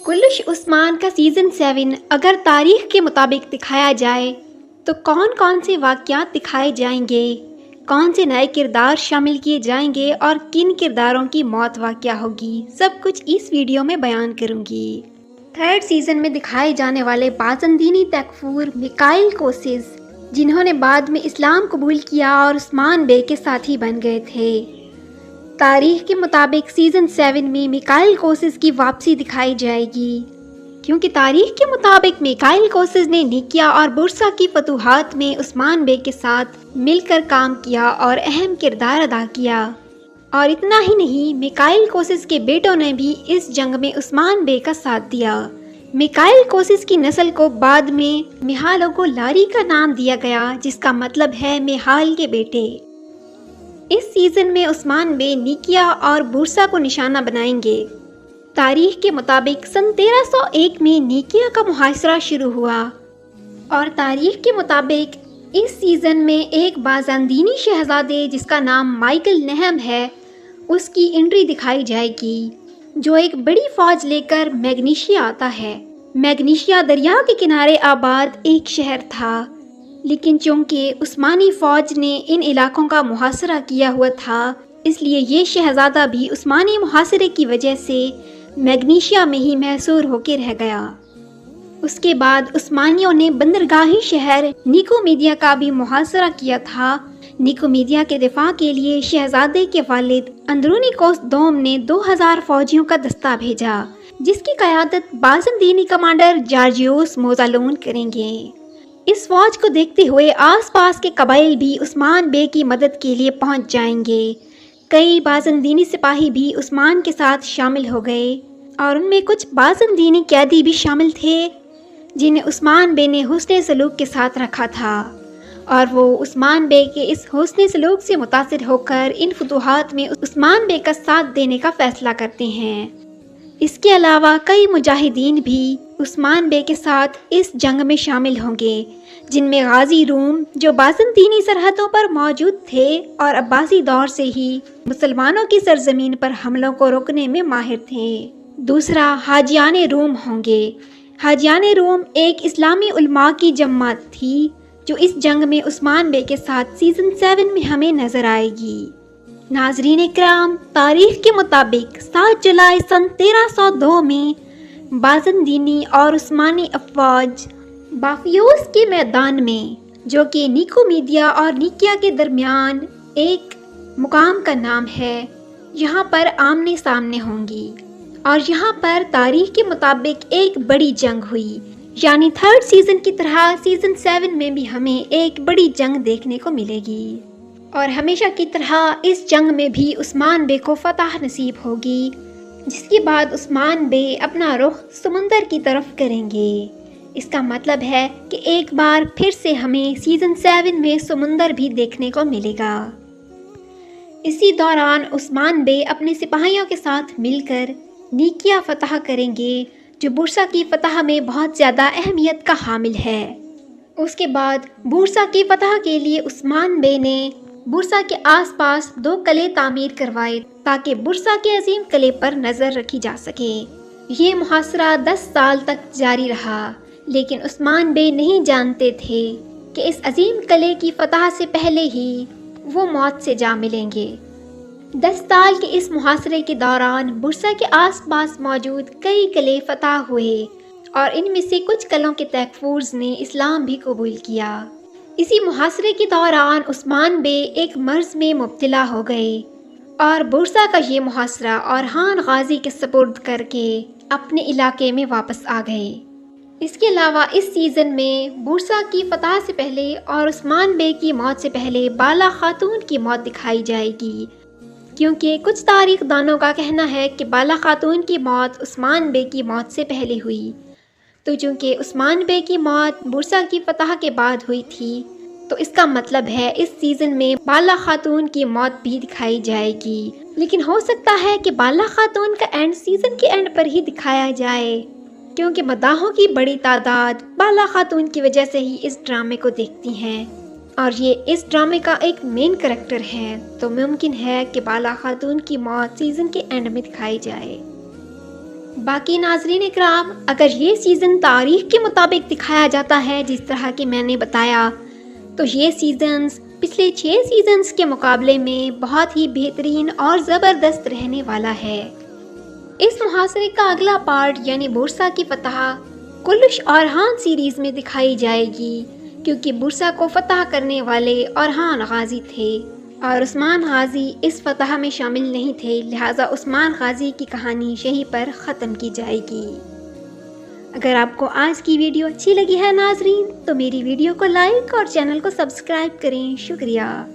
कुल्लुश उस्मान का सीज़न 7 अगर तारीख के मुताबिक दिखाया जाए तो कौन कौन से वाक़यात दिखाए जाएंगे, कौन से नए किरदार शामिल किए जाएंगे और किन किरदारों की मौत वाक़या होगी, सब कुछ इस वीडियो में बयान करूंगी। थर्ड सीज़न में दिखाए जाने वाले बाज़ंदीनी तकफूर मिकाइल कोसिस, जिन्होंने बाद में इस्लाम कबूल किया और उस्मान बे के साथी बन गए थे। तारीख के मुताबिक सीज़न 7 में मिकाइल कोसिस की वापसी दिखाई जाएगी, क्योंकि तारीख के मुताबिक मिकाइल कोसिस ने निकिया और बुरसा की फतूहात में उस्मान बे के साथ मिलकर काम किया और अहम किरदार अदा किया। और इतना ही नहीं, मिकाइल कोसिस के बेटों ने भी इस जंग में उस्मान बे का साथ दिया। मिकाइल कोसिस की नस्ल को बाद में मिहालोगो लारी का नाम दिया गया, जिसका मतलब है मिहाल के बेटे। इस सीज़न में उस्मान बे निकिया और बुरसा को निशाना बनाएंगे। तारीख के मुताबिक सन 1301 में निकिया का मुहासरा शुरू हुआ और तारीख के मुताबिक इस सीज़न में एक बाज़ांदीनी शहज़ादे जिसका नाम माइकल नहम है, उसकी एंट्री दिखाई जाएगी, जो एक बड़ी फ़ौज लेकर मैग्नीशिया आता है। मैग्नीशिया दरिया के किनारे आबाद एक शहर था, लेकिन चूंकि उस्मानी फ़ौज ने इन इलाकों का मुहासरा किया हुआ था, इसलिए ये शहज़ादा भी उस्मानी मुहासरे की वजह से मैग्नीशिया में ही महसूर होकर रह गया। उसके बाद उस्मानियों ने बंदरगाही शहर निकोमीडिया का भी मुहासरा किया था। निकोमीडिया के दिफा के लिए शहज़ादे के वालिद अंदरूनी कोस्ट दोम ने 2000 फ़ौजियों का दस्ता भेजा, जिसकी क़यादत बाज़ंदीनी कमांडर जॉर्जियोस मोज़ालोन करेंगे। इस फौज को देखते हुए आसपास के कबाइल भी उस्मान बे की मदद के लिए पहुंच जाएंगे। कई बाज़ंदीनी सिपाही भी उस्मान के साथ शामिल हो गए और उनमें कुछ बाज़ंदीनी कैदी भी शामिल थे, जिन्हें उस्मान बे ने हुस्न सलूक के साथ रखा था, और वो उस्मान बे के इस हुस्न सलूक से मुतासिर होकर इन फतूहात में उस्मान बे का साथ देने का फ़ैसला करते हैं। इसके अलावा कई मुजाहिदीन भी उस्मान बे के साथ इस जंग में शामिल होंगे, जिनमें गाजी रूम, जो बाज़ंदीनी सरहदों पर मौजूद थे और अब्बासी दौर से ही मुसलमानों की सरजमीन पर हमलों को रोकने में माहिर थे। दूसरा, हाजियान रूम होंगे। हाजियान रूम एक इस्लामी उलमा की जमात थी, जो इस जंग में उस्मान बे के साथ सीज़न 7 में हमें नज़र आएगी। नाज़रीन इकराम, तारीख के मुताबिक 7 जुलाई सन 1302 में बाज़ंदीनी और उस्मानी अफ़वाज बाफियोस के मैदान में, जो कि निकोमीडिया और निकिया के दरमियान एक मुकाम का नाम है, यहाँ पर आमने सामने होंगी और यहाँ पर तारीख के मुताबिक एक बड़ी जंग हुई। यानी थर्ड सीज़न की तरह सीज़न 7 में भी हमें एक बड़ी जंग देखने को मिलेगी और हमेशा की तरह इस जंग में भी उस्मान बे को फतह नसीब होगी, जिसके बाद उस्मान बे अपना रुख समुंदर की तरफ करेंगे। इसका मतलब है कि एक बार फिर से हमें सीज़न 7 में समुंदर भी देखने को मिलेगा। इसी दौरान उस्मान बे अपने सिपाहियों के साथ मिलकर निकिया फतह करेंगे, जो बुरसा की फतह में बहुत ज़्यादा अहमियत का हामिल है। उसके बाद बुरसा की फतह के लिए उस्मान बे ने बुरसा के आसपास 2 किले तामीर करवाए, ताकि बुरसा के अजीम किले पर नज़र रखी जा सके। ये मुहासरा 10 साल तक जारी रहा, लेकिन उस्मान बे नहीं जानते थे कि इस अजीम किले की फतह से पहले ही वो मौत से जा मिलेंगे। 10 साल के इस मुहासरे के दौरान बुरसा के आसपास मौजूद कई किले फतह हुए और इनमें से कुछ किलों के तहफ़्फ़ुज़ ने इस्लाम भी कबूल किया। इसी मुहासरे के दौरान उस्मान बे एक मर्ज़ में मुब्तला हो गए और बुरसा का ये मुहासरा औरहान गाजी के सपुर्द करके अपने इलाके में वापस आ गए। इसके अलावा इस सीज़न में बुरसा की फतह से पहले और उस्मान बे की मौत से पहले बाला खातून की मौत दिखाई जाएगी, क्योंकि कुछ तारीख दानों का कहना है कि बाला खातून की मौत उस्मान बे की मौत से पहले हुई। तो चूँकि उस्मान बे की मौत बुरसा की फतह के बाद हुई थी, तो इसका मतलब है इस सीज़न में बाला खातून की मौत भी दिखाई जाएगी। लेकिन हो सकता है कि बाला खातून का एंड सीज़न के एंड पर ही दिखाया जाए, क्योंकि मदाहों की बड़ी तादाद बाला खातून की वजह से ही इस ड्रामे को देखती हैं और ये इस ड्रामे का एक मेन करैक्टर है, तो मुमकिन है कि बाला खातून की मौत सीज़न के एंड में दिखाई जाए। باقی ناظرین اکرام، اگر یہ سیزن تاریخ کے مطابق دکھایا جاتا ہے جس طرح کہ میں نے بتایا، تو یہ سیزنز پچھلے 6 سیزنز کے مقابلے میں بہت ہی بہترین اور زبردست رہنے والا ہے۔ اس محاصرے کا اگلا پارٹ یعنی بورسا کی فتح کلش اورحان سیریز میں دکھائی جائے گی، کیونکہ بورسا کو فتح کرنے والے اورحان غازی تھے اور عثمان غازی اس فتح میں شامل نہیں تھے، لہٰذا عثمان غازی کی کہانی یہیں پر ختم کی جائے گی۔ اگر آپ کو آج کی ویڈیو اچھی لگی ہے ناظرین، تو میری ویڈیو کو لائک اور چینل کو سبسکرائب کریں۔ شکریہ۔